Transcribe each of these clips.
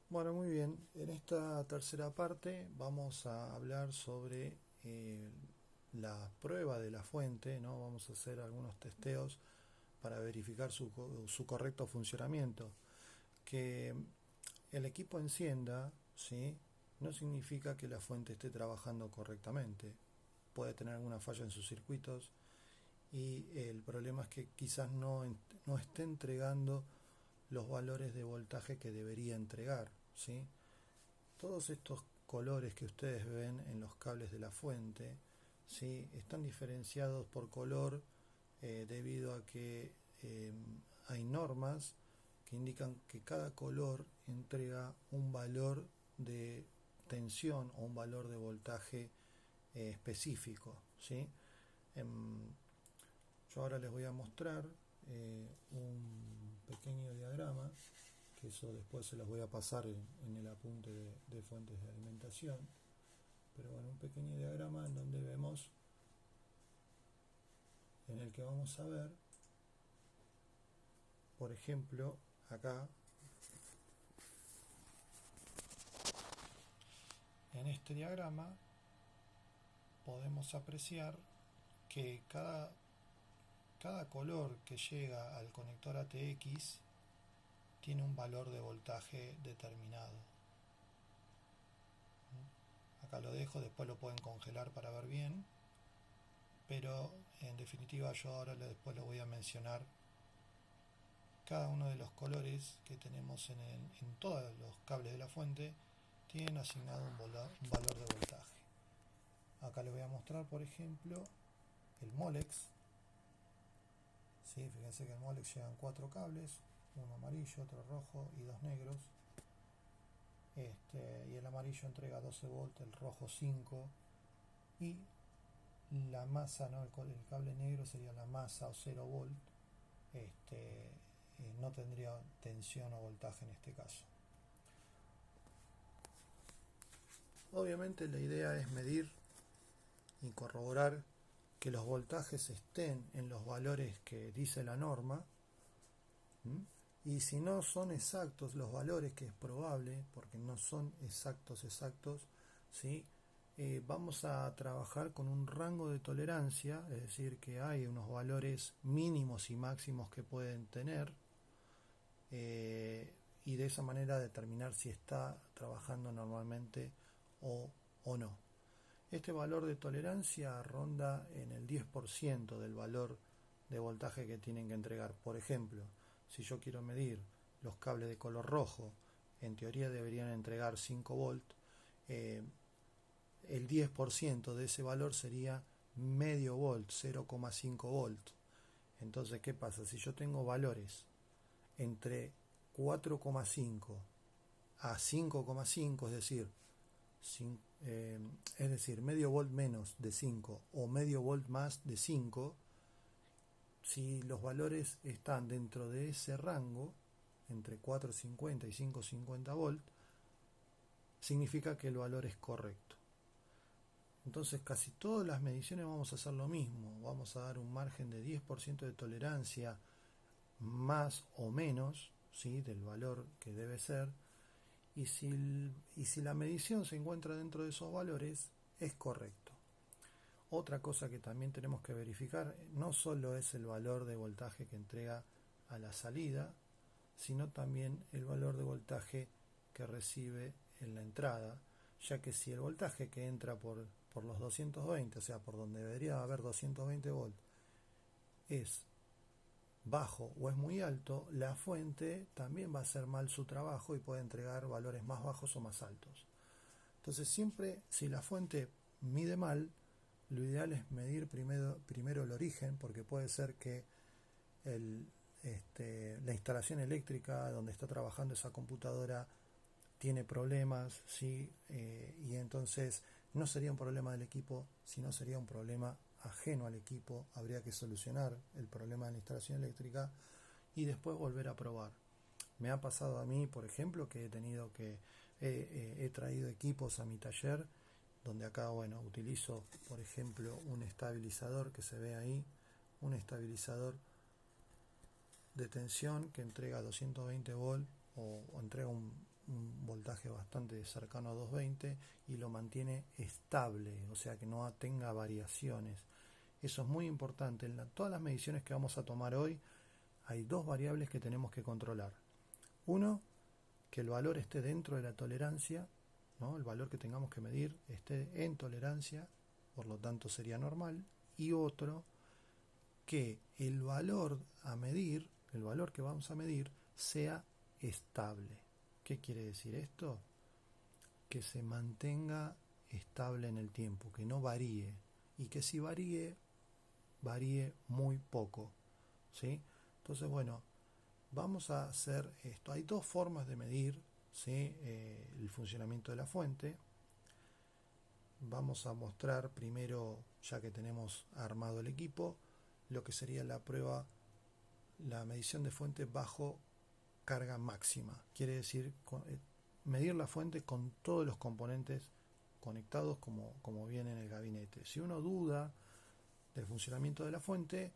Bueno, muy bien. En esta tercera parte vamos a hablar sobre la prueba de la fuente, ¿no? Vamos a hacer algunos testeos para verificar su correcto funcionamiento. Que el equipo encienda, ¿sí? No significa que la fuente esté trabajando correctamente. Puede tener alguna falla en sus circuitos y el problema es que quizás no esté entregando los valores de voltaje que debería entregar, ¿sí? Todos estos colores que ustedes ven en los cables de la fuente, ¿sí? Están diferenciados por color debido a que hay normas que indican que cada color entrega un valor de tensión o un valor de voltaje específico, ¿sí? Em, yo ahora les voy a mostrar un pequeño diagrama, que eso después se los voy a pasar en el apunte de fuentes de alimentación. Pero bueno, un pequeño diagrama en donde vemos, en el que vamos a ver, por ejemplo, acá, en este diagrama, podemos apreciar que cada color que llega al conector ATX tiene un valor de voltaje determinado. Acá lo dejo, después lo pueden congelar para ver bien, pero en definitiva yo ahora después lo voy a mencionar. Cada uno de los colores que tenemos en todos los cables de la fuente tienen asignado un valor de voltaje. Acá les voy a mostrar, por ejemplo, el Molex. ¿Sí? Fíjense que el Molex llegan 4 cables, uno amarillo, otro rojo y dos negros. Y el amarillo entrega 12 volts, el rojo 5 y la masa, ¿no? El cable negro sería la masa o 0 volt. No tendría tensión o voltaje en este caso. Obviamente la idea es medir y corroborar que los voltajes estén en los valores que dice la norma. Y si no son exactos los valores, que es probable porque no son exactos, ¿sí? Vamos a trabajar con un rango de tolerancia, es decir, que hay unos valores mínimos y máximos que pueden tener, y de esa manera determinar si está trabajando normalmente o no. Este valor de tolerancia ronda en el 10% del valor de voltaje que tienen que entregar. Por ejemplo, si yo quiero medir los cables de color rojo, en teoría deberían entregar 5 volts, el 10% de ese valor sería medio volt, 0,5 volt. Entonces, ¿qué pasa? Si yo tengo valores entre 4,5 a 5,5, es decir, medio volt menos de 5 o medio volt más de 5, si los valores están dentro de ese rango, entre 4,50 y 5,50 volt, significa que el valor es correcto. Entonces casi todas las mediciones vamos a hacer lo mismo, vamos a dar un margen de 10% de tolerancia más o menos, ¿sí?, del valor que debe ser. Y si la medición se encuentra dentro de esos valores, es correcto. Otra cosa que también tenemos que verificar no solo es el valor de voltaje que entrega a la salida, sino también el valor de voltaje que recibe en la entrada, ya que si el voltaje que entra por los 220, o sea, por donde debería haber 220 volts, es bajo o es muy alto, la fuente también va a hacer mal su trabajo y puede entregar valores más bajos o más altos. Entonces siempre, si la fuente mide mal, lo ideal es medir primero el origen, porque puede ser que la instalación eléctrica donde está trabajando esa computadora tiene problemas, ¿sí? Y entonces no sería un problema del equipo, sino sería un problema ajeno al equipo. Habría que solucionar el problema de la instalación eléctrica y después volver a probar. Me ha pasado a mí, por ejemplo, que he traído equipos a mi taller, donde acá, bueno, utilizo, por ejemplo, un estabilizador que se ve ahí, un estabilizador de tensión que entrega 220 volt o entrega un voltaje bastante cercano a 220 y lo mantiene estable, o sea que no tenga variaciones. Eso es muy importante. En todas las mediciones que vamos a tomar hoy hay dos variables que tenemos que controlar. Uno, que el valor esté dentro de la tolerancia, ¿no? El valor que tengamos que medir esté en tolerancia, por lo tanto sería normal. Y otro, que el valor a medir, el valor que vamos a medir, sea estable. ¿Qué quiere decir esto? Que se mantenga estable en el tiempo, que no varíe, y que si varíe muy poco, ¿sí? Entonces, bueno, vamos a hacer esto. Hay dos formas de medir, ¿sí? El funcionamiento de la fuente. Vamos a mostrar primero, ya que tenemos armado el equipo, lo que sería la prueba, la medición de fuente bajo carga máxima. Quiere decir medir la fuente con todos los componentes conectados como viene en el gabinete. Si uno duda del funcionamiento de la fuente,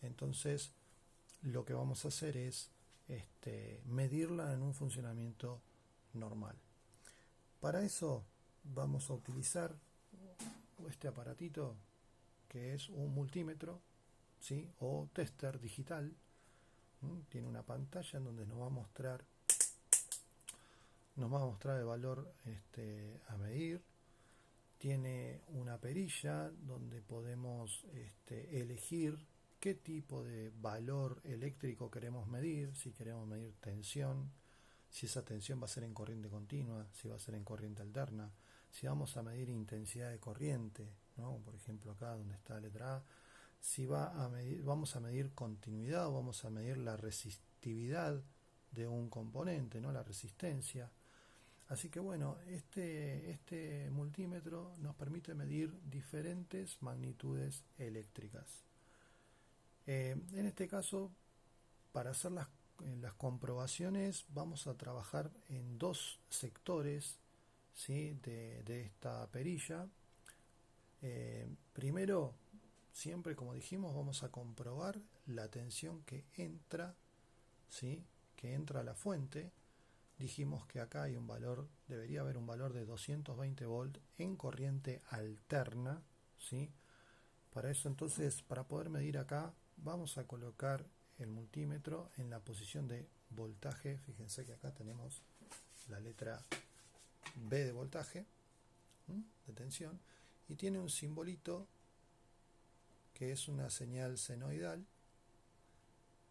entonces lo que vamos a hacer es medirla en un funcionamiento normal. Para eso vamos a utilizar este aparatito que es un multímetro, ¿sí? O tester digital. Tiene una pantalla en donde nos va a mostrar el valor a medir. Tiene una perilla donde podemos elegir qué tipo de valor eléctrico queremos medir, si queremos medir tensión, si esa tensión va a ser en corriente continua, si va a ser en corriente alterna, si vamos a medir intensidad de corriente, ¿no? Por ejemplo acá donde está la letra A, si vamos a medir continuidad o vamos a medir la resistividad de un componente, ¿no? La resistencia. Así que bueno, este multímetro nos permite medir diferentes magnitudes eléctricas. En este caso, para hacer las comprobaciones, vamos a trabajar en dos sectores, ¿sí? de esta perilla. Primero, siempre como dijimos, vamos a comprobar la tensión que entra, ¿sí? Que entra a la fuente. Dijimos que acá hay un valor, debería haber un valor de 220 volt en corriente alterna, ¿sí? Para eso entonces, para poder medir acá, vamos a colocar el multímetro en la posición de voltaje. Fíjense que acá tenemos la letra B de voltaje, de tensión, y tiene un simbolito que es una señal senoidal,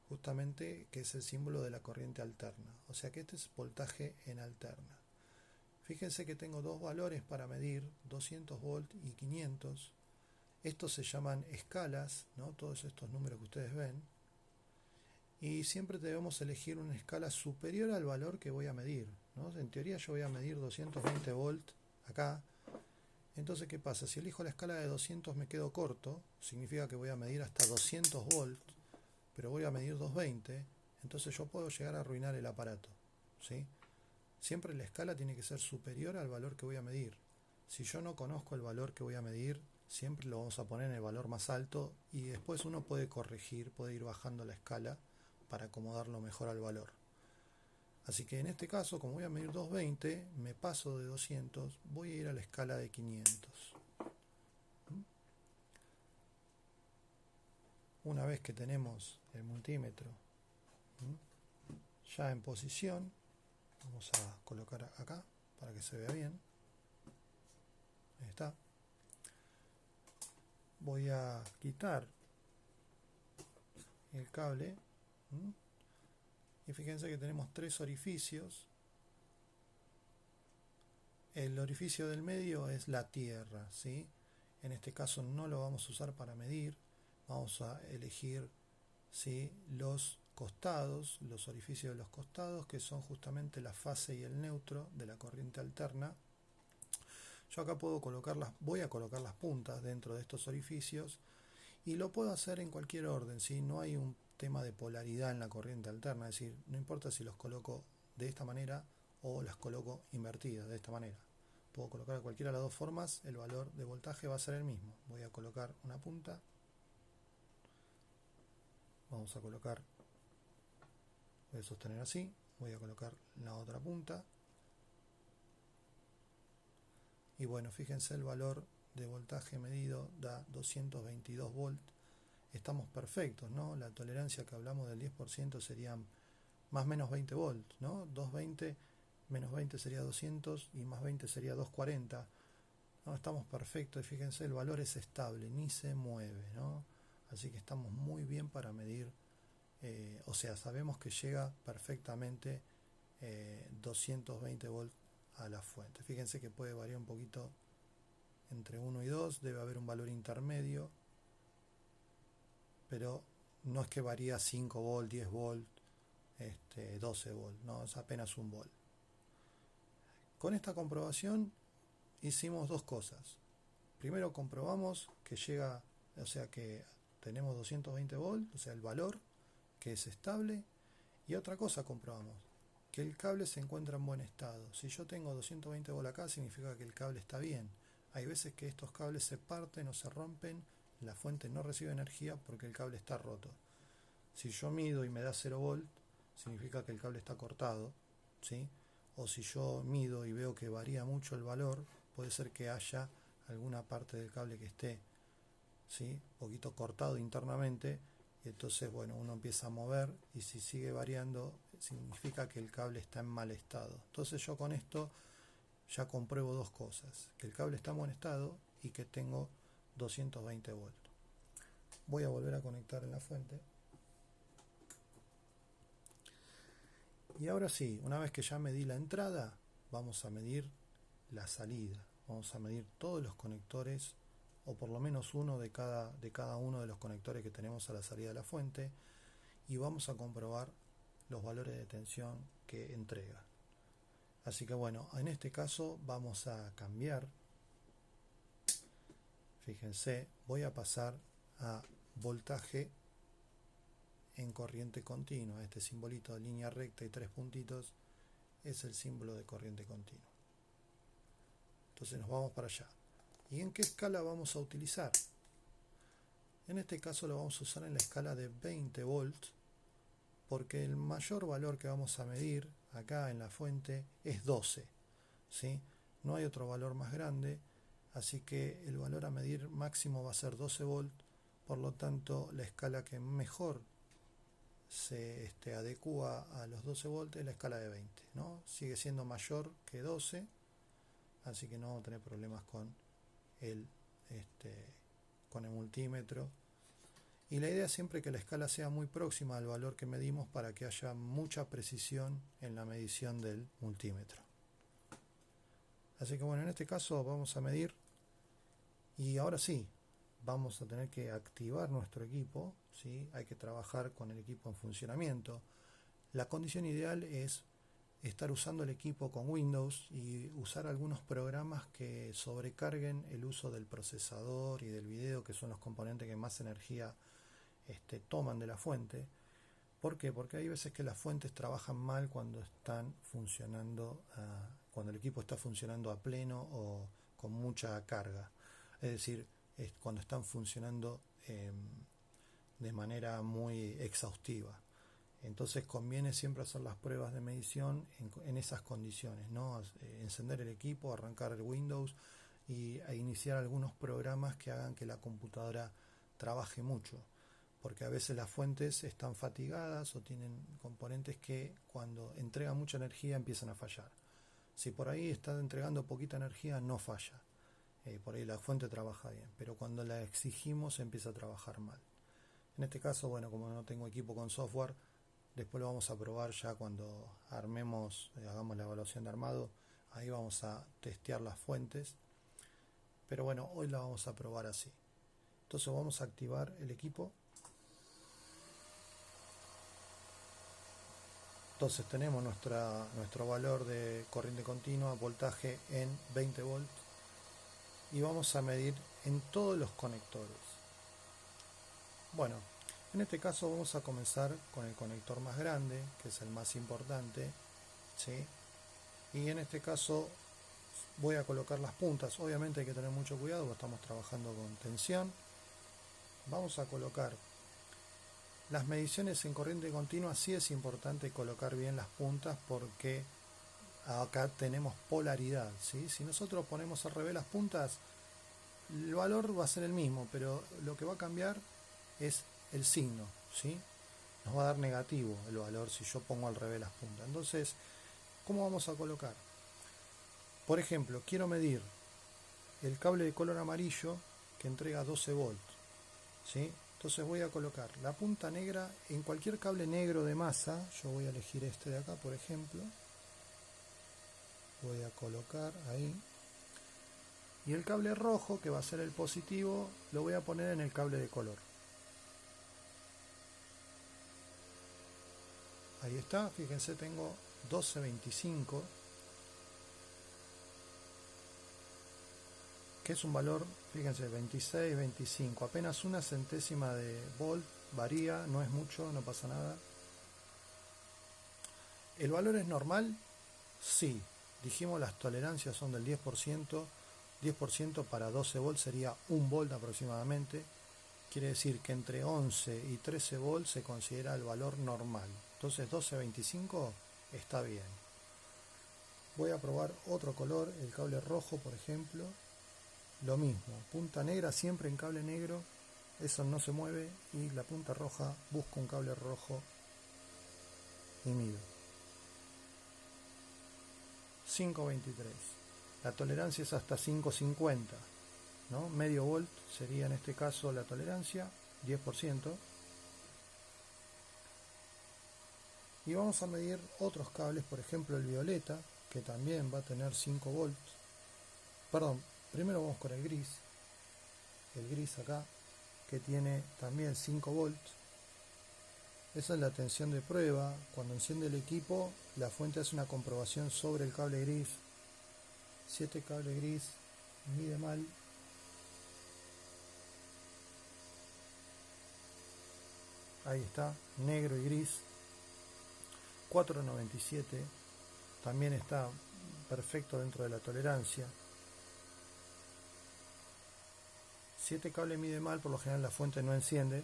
justamente que es el símbolo de la corriente alterna. O sea que este es voltaje en alterna. Fíjense que tengo dos valores para medir, 200 volt y 500. Estos se llaman escalas, ¿no? Todos estos números que ustedes ven. Y siempre debemos elegir una escala superior al valor que voy a medir, ¿no? En teoría yo voy a medir 220 volt acá. Entonces, ¿qué pasa? Si elijo la escala de 200 me quedo corto, significa que voy a medir hasta 200 volt, pero voy a medir 220, entonces yo puedo llegar a arruinar el aparato, ¿sí? Siempre la escala tiene que ser superior al valor que voy a medir. Si yo no conozco el valor que voy a medir, siempre lo vamos a poner en el valor más alto y después uno puede corregir, puede ir bajando la escala para acomodarlo mejor al valor. Así que en este caso, como voy a medir 220, me paso de 200, voy a ir a la escala de 500. Una vez que tenemos el multímetro ya en posición, vamos a colocar acá para que se vea bien. Ahí está. Voy a quitar el cable. Y fíjense que tenemos tres orificios. El orificio del medio es la tierra, ¿sí? En este caso no lo vamos a usar para medir. Vamos a elegir, ¿sí? Los costados, los orificios de los costados, que son justamente la fase y el neutro de la corriente alterna. Yo acá voy a colocar las puntas dentro de estos orificios y lo puedo hacer en cualquier orden, ¿sí? No hay un tema de polaridad en la corriente alterna, es decir, no importa si los coloco de esta manera o las coloco invertidas de esta manera. Puedo colocar de cualquiera de las dos formas, el valor de voltaje va a ser el mismo. Voy a colocar una punta, vamos a voy a sostener así, voy a colocar la otra punta Y bueno, fíjense el valor de voltaje medido da 222 volts. Estamos perfectos, ¿no? La tolerancia que hablamos del 10% serían más menos 20 volts, ¿no? 220 menos 20 sería 200 y más 20 sería 240. No, estamos perfectos y fíjense, el valor es estable, ni se mueve, ¿no? Así que estamos muy bien para medir, o sea, sabemos que llega perfectamente 220 volts a la fuente. Fíjense que puede variar un poquito entre 1 y 2, debe haber un valor intermedio, pero no es que varía 5 volts, 10 volts, 12 volts, no, es apenas un volt. Con esta comprobación hicimos dos cosas. Primero comprobamos que llega, o sea que tenemos 220 volts, o sea el valor que es estable, y otra cosa comprobamos, que el cable se encuentra en buen estado. Si yo tengo 220 volts acá, significa que el cable está bien. Hay veces que estos cables se parten o se rompen, la fuente no recibe energía porque el cable está roto. Si yo mido y me da 0 volt, significa que el cable está cortado, ¿sí? O si yo mido y veo que varía mucho el valor, puede ser que haya alguna parte del cable que esté, ¿sí?, un poquito cortado internamente, y entonces, bueno, uno empieza a mover y si sigue variando, significa que el cable está en mal estado. Entonces yo con esto ya compruebo dos cosas, que el cable está en buen estado y que tengo 220 volts. Voy a volver a conectar en la fuente. Y ahora sí, una vez que ya medí la entrada, vamos a medir la salida. Vamos a medir todos los conectores, o por lo menos uno de cada uno de los conectores que tenemos a la salida de la fuente, y vamos a comprobar los valores de tensión que entrega. Así que bueno, en este caso vamos a cambiar. Fíjense, voy a pasar a voltaje en corriente continua. Este simbolito de línea recta y tres puntitos es el símbolo de corriente continua. Entonces nos vamos para allá. ¿Y en qué escala vamos a utilizar? En este caso lo vamos a usar en la escala de 20 volts, porque el mayor valor que vamos a medir acá en la fuente es 12, ¿sí? No hay otro valor más grande, así que el valor a medir máximo va a ser 12 volts, por lo tanto la escala que mejor se adecua a los 12 volts es la escala de 20, ¿no? Sigue siendo mayor que 12, así que no vamos a tener problemas con el multímetro. Y la idea es siempre que la escala sea muy próxima al valor que medimos para que haya mucha precisión en la medición del multímetro. Así que bueno, en este caso vamos a medir, y ahora sí, vamos a tener que activar nuestro equipo, ¿sí? Hay que trabajar con el equipo en funcionamiento. La condición ideal es estar usando el equipo con Windows y usar algunos programas que sobrecarguen el uso del procesador y del video, que son los componentes que más energía toman de la fuente. ¿Por qué? Porque hay veces que las fuentes trabajan mal cuando están funcionando, cuando el equipo está funcionando a pleno o con mucha carga. Es decir, cuando están funcionando de manera muy exhaustiva. Entonces conviene siempre hacer las pruebas de medición en esas condiciones, ¿no? Encender el equipo, arrancar el Windows e iniciar algunos programas que hagan que la computadora trabaje mucho, porque a veces las fuentes están fatigadas o tienen componentes que cuando entregan mucha energía empiezan a fallar. Si por ahí está entregando poquita energía no falla, por ahí la fuente trabaja bien, pero cuando la exigimos empieza a trabajar mal. En este caso, bueno, como no tengo equipo con software, después lo vamos a probar ya cuando armemos, hagamos la evaluación de armado. Ahí vamos a testear las fuentes. Pero bueno, hoy la vamos a probar así. Entonces vamos a activar el equipo. Entonces tenemos nuestro valor de corriente continua, voltaje en 20 volts. Y vamos a medir en todos los conectores. Bueno, en este caso vamos a comenzar con el conector más grande, que es el más importante, ¿sí? Y en este caso voy a colocar las puntas. Obviamente hay que tener mucho cuidado porque estamos trabajando con tensión. Vamos a colocar las mediciones en corriente continua. Sí es importante colocar bien las puntas porque acá tenemos polaridad, ¿sí? Si nosotros ponemos al revés las puntas, el valor va a ser el mismo, pero lo que va a cambiar es el signo, ¿sí? Nos va a dar negativo el valor si yo pongo al revés las puntas. Entonces, ¿cómo vamos a colocar? Por ejemplo, quiero medir el cable de color amarillo que entrega 12 volts, ¿sí? Entonces voy a colocar la punta negra en cualquier cable negro de masa. Yo voy a elegir este de acá, por ejemplo. Voy a colocar ahí. Y el cable rojo, que va a ser el positivo, lo voy a poner en el cable de color. Ahí está, fíjense, tengo 12.25, que es un valor, fíjense, 26, 25, apenas una centésima de volt, varía, no es mucho, no pasa nada. ¿El valor es normal? Sí, dijimos las tolerancias son del 10%, 10% para 12 volts sería 1 volt aproximadamente, quiere decir que entre 11 y 13 volts se considera el valor normal, entonces 12.25 está bien. Voy a probar otro color, el cable rojo por ejemplo, lo mismo, punta negra siempre en cable negro, eso no se mueve, y la punta roja busco un cable rojo y mido. 5.23, la tolerancia es hasta 5.50, ¿no? Medio volt sería en este caso la tolerancia, 10%. Y vamos a medir otros cables, por ejemplo el violeta, que también va a tener 5 volts. Perdón, primero vamos con el gris acá, que tiene también 5 volts. Esa es la tensión de prueba. Cuando enciende el equipo, la fuente hace una comprobación sobre el cable gris. 7 cable gris, mide mal. Ahí está, negro y gris. 4.97, también está perfecto dentro de la tolerancia. 7 cable mide mal, por lo general la fuente no enciende.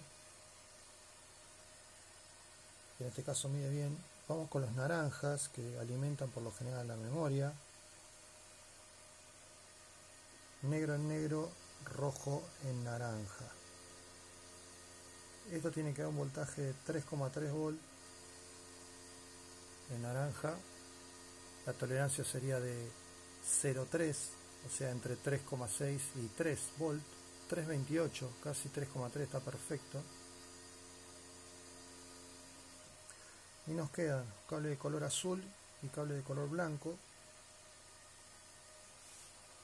En este caso mide bien. Vamos con los naranjas, que alimentan por lo general la memoria. Negro en negro, rojo en naranja. Esto tiene que dar un voltaje de 3,3 volt en naranja. La tolerancia sería de 0,3, o sea entre 3,6 y 3 volt. 3,28, casi 3,3, está perfecto. Y nos quedan cable de color azul y cable de color blanco.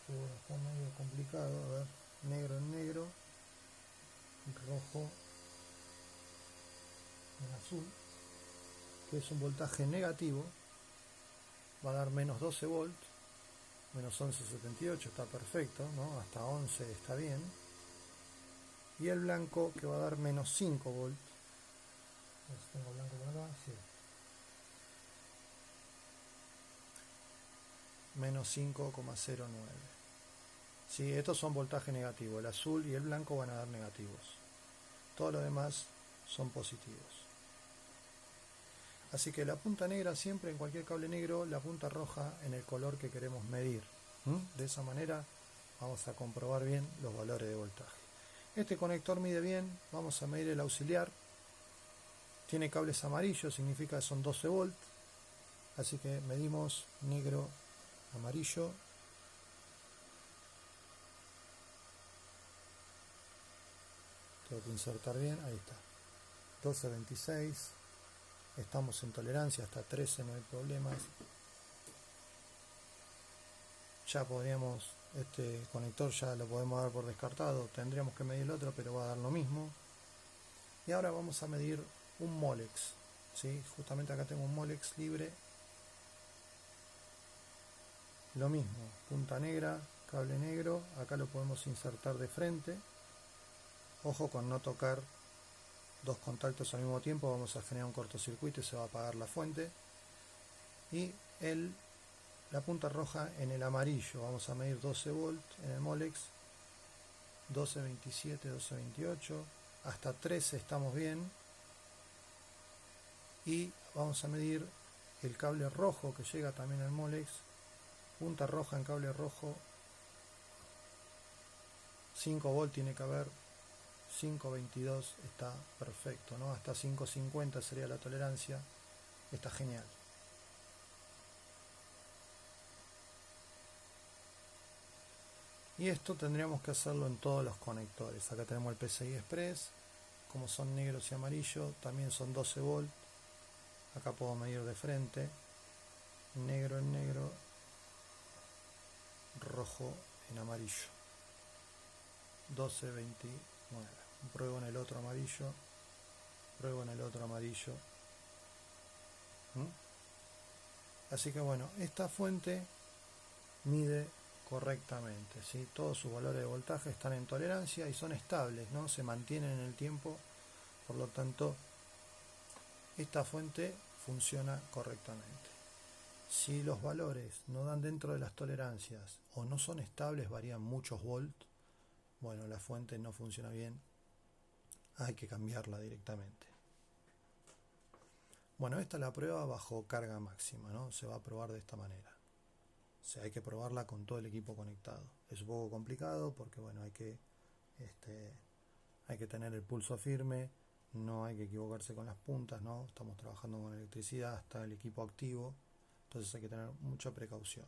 Está medio complicado, a ver, negro en negro, rojo en azul, que es un voltaje negativo, va a dar menos 12 volts, menos 11,78, está perfecto, ¿no? Hasta 11 está bien. Y el blanco, que va a dar menos 5 volts. Tengo blanco por acá, sí. Menos 5,09. Sí, estos son voltaje negativo. El azul y el blanco van a dar negativos. Todo lo demás son positivos. Así que la punta negra siempre en cualquier cable negro, la punta roja en el color que queremos medir. De esa manera vamos a comprobar bien los valores de voltaje. Este conector mide bien, vamos a medir el auxiliar. Tiene cables amarillos, significa que son 12 volts. Así que medimos negro, amarillo. Tengo que insertar bien, ahí está. 12.26. Estamos en tolerancia hasta 13, no hay problemas. Ya podríamos, este conector ya lo podemos dar por descartado. Tendríamos que medir el otro, pero va a dar lo mismo. Y ahora vamos a medir un Molex, ¿sí? Justamente acá tengo un Molex libre. Lo mismo, punta negra, cable negro. Acá lo podemos insertar de frente. Ojo con no tocar dos contactos al mismo tiempo, vamos a generar un cortocircuito y se va a apagar la fuente. Y la punta roja en el amarillo, vamos a medir 12 volts en el Molex, 12.27, 12.28, hasta 13 estamos bien. Y vamos a medir el cable rojo que llega también al Molex, punta roja en cable rojo, 5 volt tiene que haber, 5.22 está perfecto, ¿no? Hasta 5.50 sería la tolerancia, está genial. Y esto tendríamos que hacerlo en todos los conectores. Acá tenemos el PCI Express, como son negros y amarillos, también son 12 volt. Acá puedo medir de frente, negro en negro, rojo en amarillo, 12.29. Pruebo en el otro amarillo, pruebo en el otro amarillo. Así que bueno, esta fuente mide correctamente, ¿sí? Todos sus valores de voltaje están en tolerancia y son estables, ¿no? Se mantienen en el tiempo, por lo tanto esta fuente funciona correctamente. Si los valores no dan dentro de las tolerancias o no son estables, varían muchos volts, bueno, la fuente no funciona bien, hay que cambiarla directamente. Bueno, esta es la prueba bajo carga máxima, ¿no? Se va a probar de esta manera. O sea, hay que probarla con todo el equipo conectado. Es un poco complicado porque, bueno, hay que tener el pulso firme, no hay que equivocarse con las puntas, ¿no? Estamos trabajando con electricidad, está el equipo activo, entonces hay que tener mucha precaución.